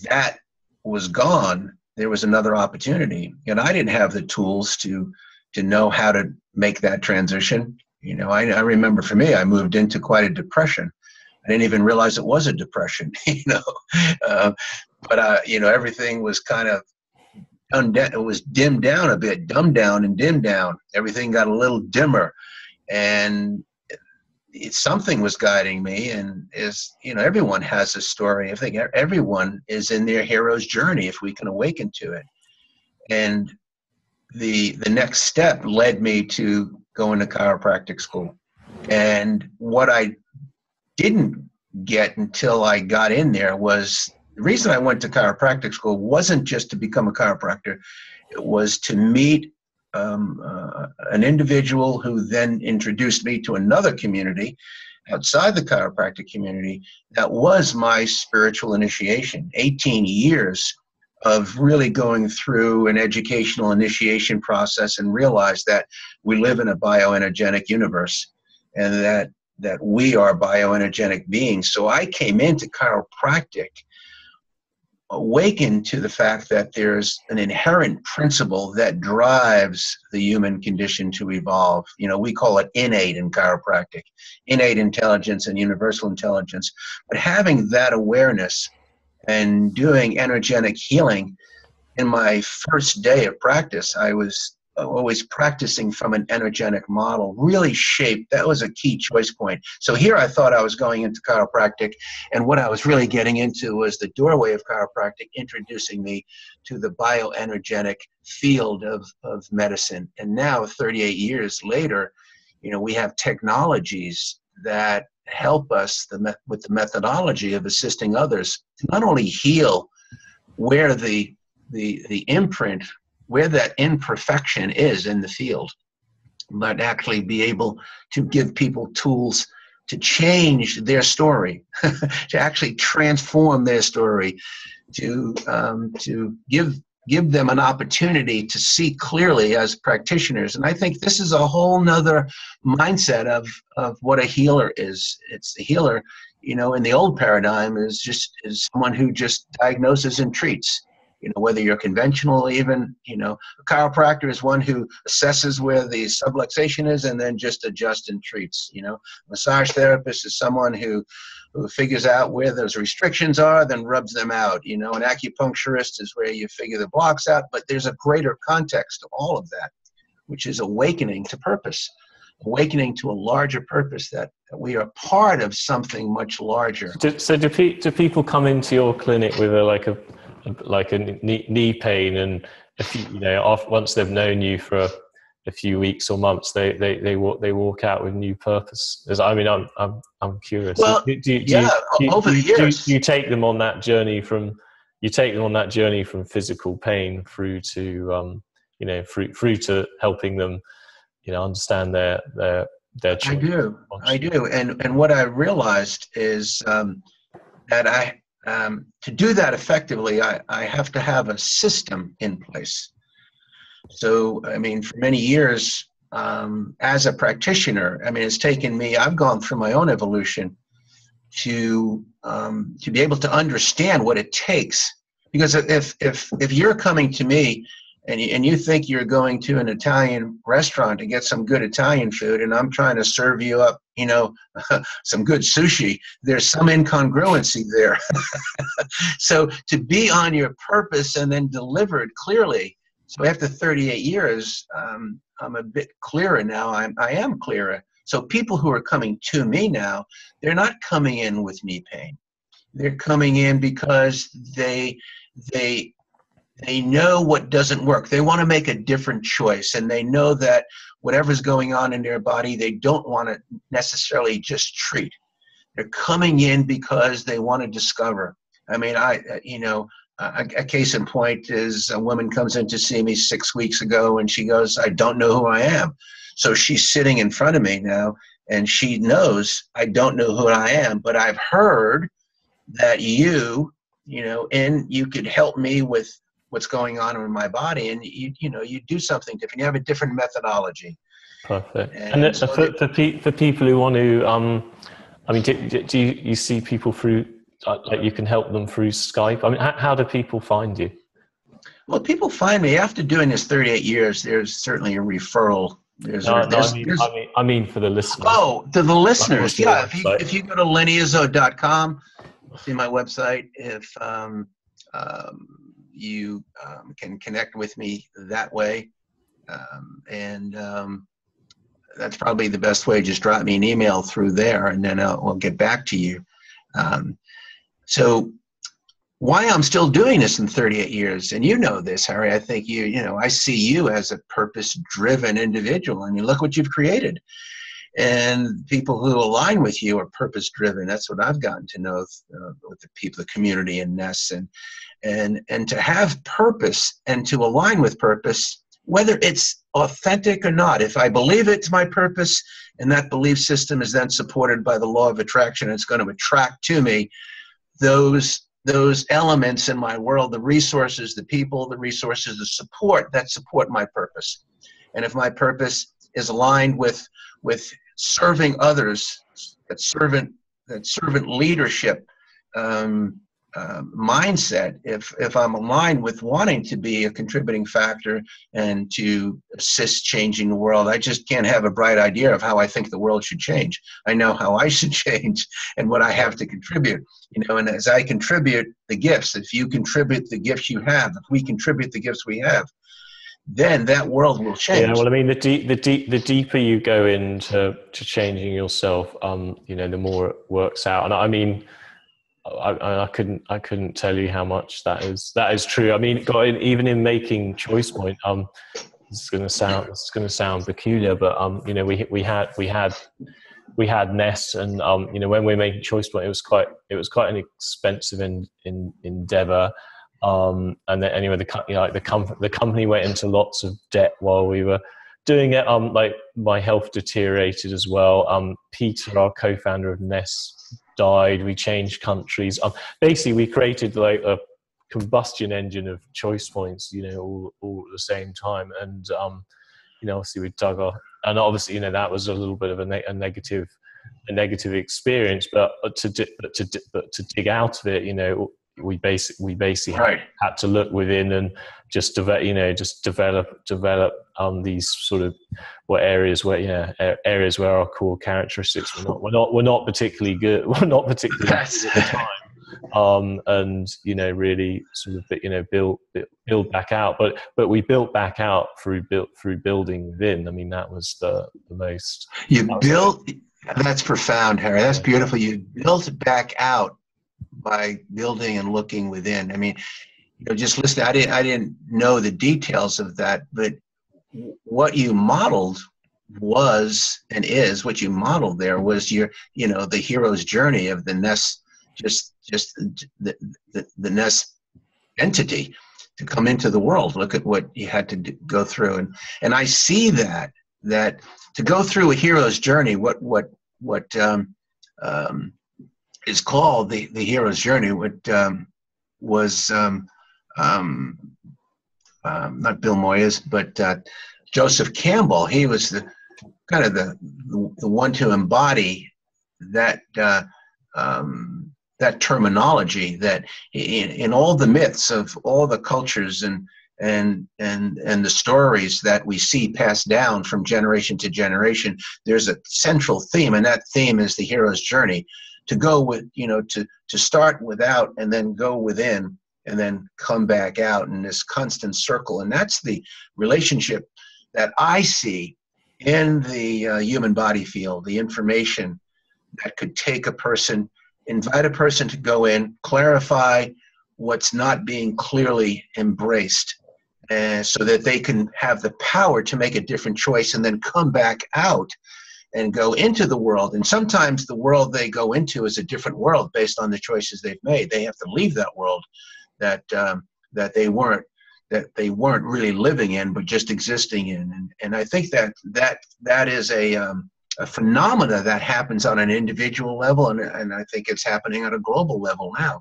that was gone, there was another opportunity. And I didn't have the tools to know how to make that transition. I remember for me, I moved into quite a depression. I didn't even realize it was a depression, but everything was kind of it was dimmed down a bit, dumbed down and dimmed down. Everything got a little dimmer, and something was guiding me. And everyone has a story. I think everyone is in their hero's journey if we can awaken to it. And the next step led me to going to chiropractic school. And what I didn't get until I got in there was the reason I went to chiropractic school wasn't just to become a chiropractor. It was to meet an individual who then introduced me to another community outside the chiropractic community that was my spiritual initiation. 18 years of really going through an educational initiation process, and realize that we live in a bioenergetic universe, and that we are bioenergetic beings. So I came into chiropractic awakened to the fact that there's an inherent principle that drives the human condition to evolve. We call it innate in chiropractic, innate intelligence and universal intelligence. But having that awareness and doing energetic healing, in my first day of practice, I was always practicing from an energetic model really shaped. That was a key choice point. So here I thought I was going into chiropractic, and what I was really getting into was the doorway of chiropractic, introducing me to the bioenergetic field of medicine. And now, 38 years later, we have technologies that help us with the methodology of assisting others to not only heal where the imprint, where that imperfection is in the field, but actually be able to give people tools to change their story, to actually transform their story, to give them an opportunity to see clearly as practitioners. And I think this is a whole nother mindset of what a healer is. It's the healer, in the old paradigm is someone who just diagnoses and treats. Whether you're conventional, even, a chiropractor is one who assesses where the subluxation is and then just adjusts and treats. Massage therapist is someone who figures out where those restrictions are, then rubs them out. An acupuncturist is where you figure the blocks out, but there's a greater context to all of that, which is awakening to purpose, awakening to a larger purpose, that we are part of something much larger.
So do people come into your clinic with a knee pain, and once they've known you for a few weeks or months, they walk out with new purpose? I'm curious.
Well, over the years,
do you take them on that journey from physical pain through to through to helping them understand their choice?
I do, and what I realized is that to do that effectively, I have to have a system in place. So, for many years, as a practitioner, it's taken me, I've gone through my own evolution to be able to understand what it takes. Because if you're coming to me and you think you're going to an Italian restaurant to get some good Italian food, and I'm trying to serve you up, some good sushi, there's some incongruency there. So to be on your purpose and then delivered clearly. So after 38 years, I'm a bit clearer now. I am clearer. So people who are coming to me now, they're not coming in with knee pain. They're coming in because they know what doesn't work. They want to make a different choice, and they know that whatever's going on in their body, they don't want to necessarily just treat. They're coming in because they want to discover. A case in point is a woman comes in to see me 6 weeks ago, and she goes, "I don't know who I am." So she's sitting in front of me now, and she knows I don't know who I am, but I've heard that you could help me with what's going on in my body, and you do something different. You have a different methodology.
Perfect. And so for people who want to, do you see people through, like you can help them through Skype? How do people find you?
Well, people find me after doing this 38 years. There's certainly a referral.
I mean for the listeners.
Oh, to the listeners, yeah. If you go to lenny&Harry.com, see my website. If you can connect with me that way, and that's probably the best way. Just drop me an email through there, and then we'll get back to you. So why I'm still doing this in 38 years, and you know this, Harry, I think I see you as a purpose-driven individual. Look what you've created. And people who align with you are purpose-driven. That's what I've gotten to know with the people, the community in Ness. And to have purpose and to align with purpose, whether it's authentic or not, if I believe it's my purpose and that belief system is then supported by the law of attraction, it's going to attract to me those elements in my world, the resources, the people, the resources, the support that support my purpose. And if my purpose is aligned with serving others, that servant leadership mindset, if I'm aligned with wanting to be a contributing factor and to assist changing the world, I just can't have a bright idea of how I think the world should change. I know how I should change and what I have to contribute. And as I contribute the gifts, if you contribute the gifts you have, if we contribute the gifts we have, then that world will
Yeah,
change.
well, I mean, the deeper you go into changing yourself, the more it works out. And I mean, I couldn't tell you how much that is true. I mean, even in making ChoicePoint, this is going to sound peculiar, but we had Ness, and when we were making ChoicePoint, it was quite an expensive endeavor. And then anyway, the company went into lots of debt while we were doing it. Like my health deteriorated as well. Peter, our co-founder of Ness, died. We changed countries. Basically, we created like a combustion engine of choice points, all at the same time. And obviously we dug our, and obviously that was a little bit of a negative experience. But to dig out of it, we basically
Right.
had to look within and just develop these sort of areas where our core characteristics were not particularly good. We're not particularly good at the time. And really sort of build back out, but we built back out through building within. I mean, that was the most
that's profound, Harry. That's beautiful. You built back out by building and looking within. I mean, just listening, I didn't know the details of that, but what you modeled was and is what you modeled there was your, the hero's journey of the Ness, just the Ness entity to come into the world. Look at what you had to go through, and I see that to go through a hero's journey, what is called the hero's journey, was not Bill Moyers, but Joseph Campbell. He was the kind of the one to embody that that terminology, that in all the myths of all the cultures and the stories that we see passed down from generation to generation, there's a central theme, and that theme is the hero's journey. To go with, to start without and then go within and then come back out in this constant circle. And that's the relationship that I see in the human body field, the information that could take a person, invite a person to go in, clarify what's not being clearly embraced, so that they can have the power to make a different choice and then come back out and go into the world. And sometimes the world they go into is a different world based on the choices they've made. They have to leave that world that they weren't really living in, but just existing in. And I think that is a phenomena that happens on an individual level, and I think it's happening on a global level now.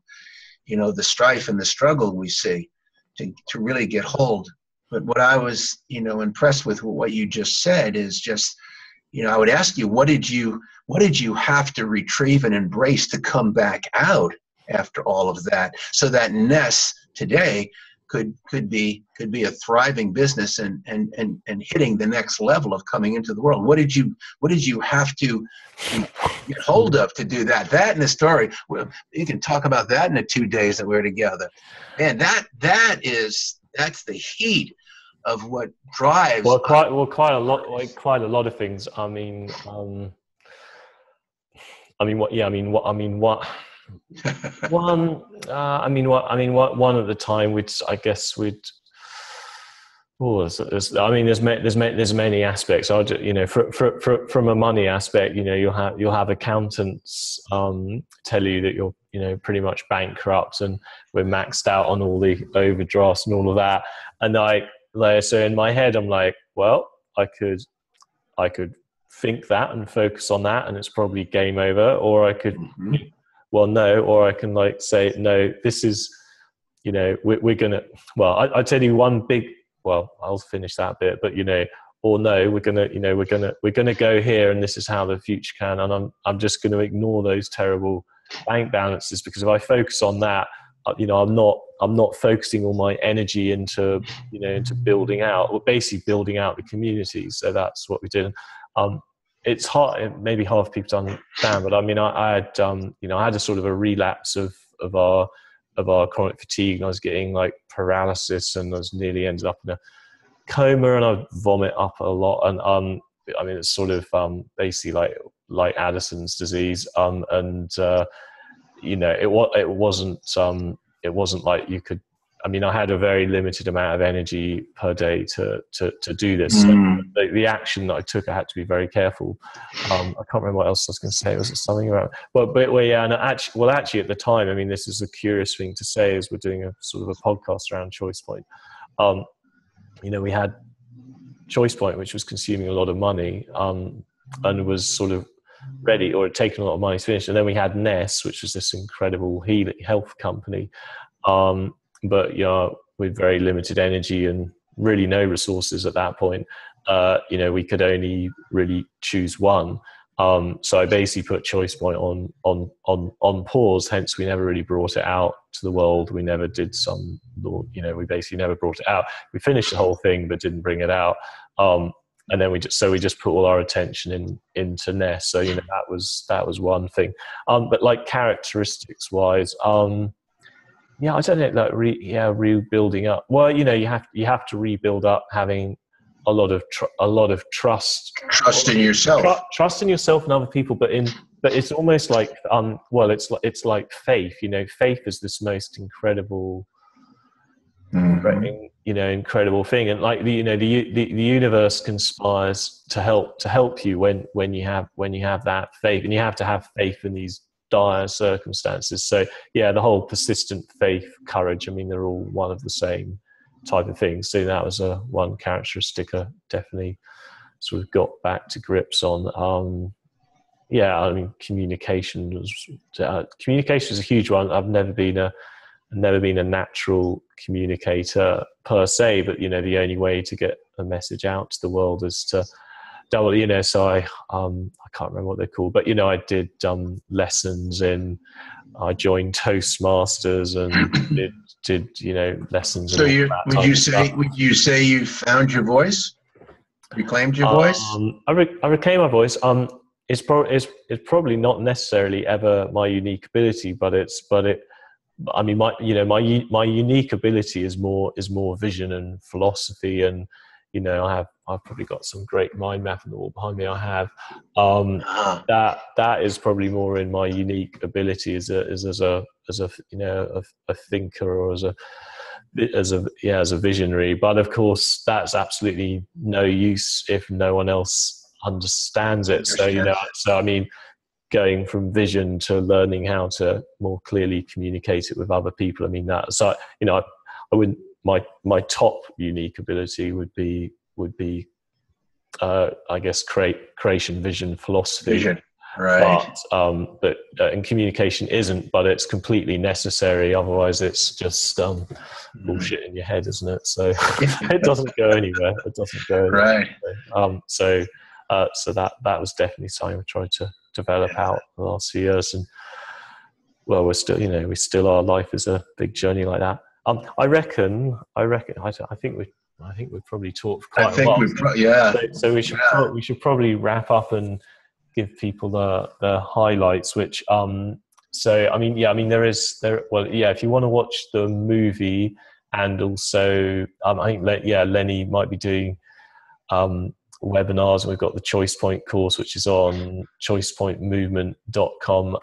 The strife and the struggle we see to really get hold. But what I was impressed with what you just said is just, I would ask you, what did you have to retrieve and embrace to come back out after all of that, so that Ness today could be a thriving business and hitting the next level of coming into the world? What did you have to get hold of to do that? That in the story, well, you can talk about that in the 2 days that we're together. Man, that's the heat of what drives.
Quite a lot of things. One at the time, there's many aspects. From a money aspect, you'll have accountants tell you that you're pretty much bankrupt and we're maxed out on all the overdrafts and all of that. And so in my head, I'm like, well, I could think that and focus on that, and it's probably game over. Or I could, or I can say, no, this is, we're gonna. Well, I tell you one big. Well, I'll finish that bit, but or no, we're gonna go here, and this is how the future can. And I'm just going to ignore those terrible bank balances, because if I focus on that, I'm not focusing all my energy into building out, basically building out the community. So that's what we did. It's hard, maybe hard for people to understand, but I had a sort of a relapse of our chronic fatigue, and I was getting paralysis, and I was nearly ended up in coma, and I vomit up a lot, and I mean, it's sort of basically like Addison's disease, and you know, it wasn't like you could. I mean, I had a very limited amount of energy per day to do this. So the action that I took, I had to be very careful. I can't remember what else I was going to say. Was it something around? Well, yeah, and actually, at the time, I mean, this is a curious thing to say, as we're doing a sort of a podcast around ChoicePoint. You know, we had ChoicePoint, which was consuming a lot of money, and was sort of ready, or had taken a lot of money to finish. And then we had Ness, which was this incredible health company. But you know, with very limited energy and really no resources at that point, you know, we could only really choose one. So I basically put ChoicePoint on pause. Hence, we never really brought it out to the world. We never did you know, we basically never brought it out. We finished the whole thing, but didn't bring it out. And then we just put all our attention into Ness. So, you know, that was one thing. But like characteristics wise, yeah, I don't know, like rebuilding up. Well, you know, you have to rebuild up having a lot of trust
in yourself,
trust in yourself and other people. But it's almost like well, it's like faith. You know, faith is this most incredible, you know, incredible thing. And like the universe conspires to help you when you have that faith, and you have to have faith in these dire circumstances. So yeah, the whole persistent faith, courage, I mean, they're all one of the same type of things. So that was one characteristic I definitely sort of got back to grips on. Yeah, I mean, communication is a huge one. I've never been a natural communicator per se, but you know, the only way to get a message out to the world is to double, you know, so I can't remember what they're called, but you know, I did lessons I joined Toastmasters and did you know, lessons.
So would you say you found your voice, reclaimed your voice?
I reclaimed my voice. It's probably not necessarily ever my unique ability, I mean, my unique ability is more vision and philosophy, and you know, I've probably got some great mind map on the wall behind me. I have that is probably more in my unique ability as a you know, a thinker, or as a visionary. But of course, that's absolutely no use if no one else understands it. So you know, I mean, going from vision to learning how to more clearly communicate it with other people. I mean, so you know, I wouldn't. My top unique ability would be I guess creation, vision, philosophy.
Vision, right?
But and communication isn't, but it's completely necessary. Otherwise, it's just bullshit in your head, isn't it? So it doesn't go anywhere. It doesn't go anywhere.
Right.
So that was definitely something we tried to develop out the last few years, and well, we still are. Life is a big journey like that. I think we've probably talked for quite a while. So we should probably wrap up and give people the highlights. Which so I mean, if you want to watch the movie, and also I think Lenny might be doing webinars, and we've got the ChoicePoint course, which is on ChoicePointMovement.com.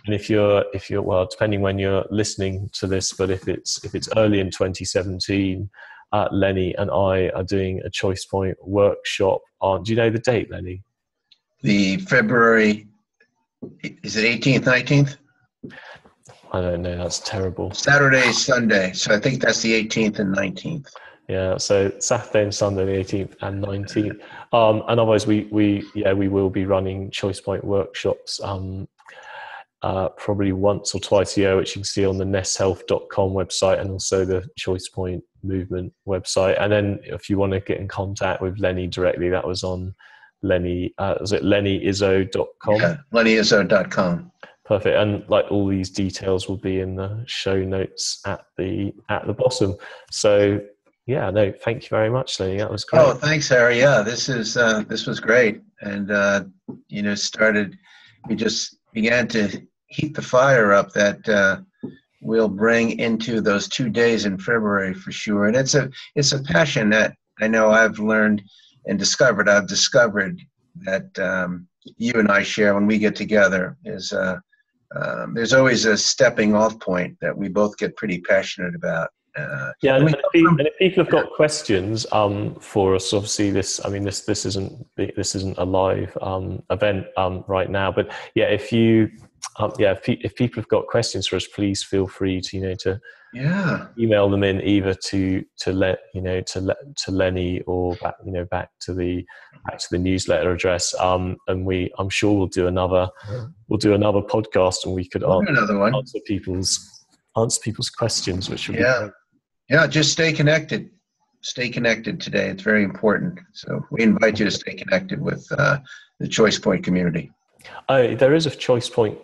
And if you're well, depending when you're listening to this, but if it's early in 2017, Lenny and I are doing a ChoicePoint workshop on. Do you know the date, Lenny?
The February, is it 18th, 19th?
I don't know. That's terrible.
Saturday, Sunday. So I think that's the 18th and 19th.
Yeah, so Saturday and Sunday, the 18th and 19th. And otherwise, we will be running ChoicePoint workshops. Probably once or twice a year, which you can see on the nesshealth.com website, and also the ChoicePoint Movement website. And then if you want to get in contact with Lenny directly, that was on Lenny, was it lennyizzo.com?
Yeah, lennyizzo.com.
Perfect. And like all these details will be in the show notes at the bottom. So yeah, no, thank you very much, Lenny. That was great.
Oh, thanks, Harry. Yeah, this was great. And we just began to heat the fire up that we'll bring into those 2 days in February for sure. And it's a passion that I know I've learned and discovered. I've discovered that you and I share when we get together is there's always a stepping off point that we both get pretty passionate about.
Yeah, and if people have got questions for us, obviously this isn't a live event right now, but yeah, if people have got questions for us, please feel free to to email them in either to Lenny or back to the newsletter address, and I'm sure we'll do another podcast, and we could answer people's questions, which would be great.
Yeah, just stay connected. Stay connected today. It's very important. So we invite you to stay connected with the ChoicePoint community.
Oh, there is a ChoicePoint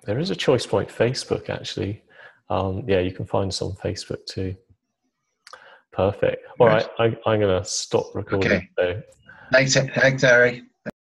Facebook, actually. You can find us on Facebook too. Perfect. All right, I'm going to stop recording.
Okay. Thanks, Harry.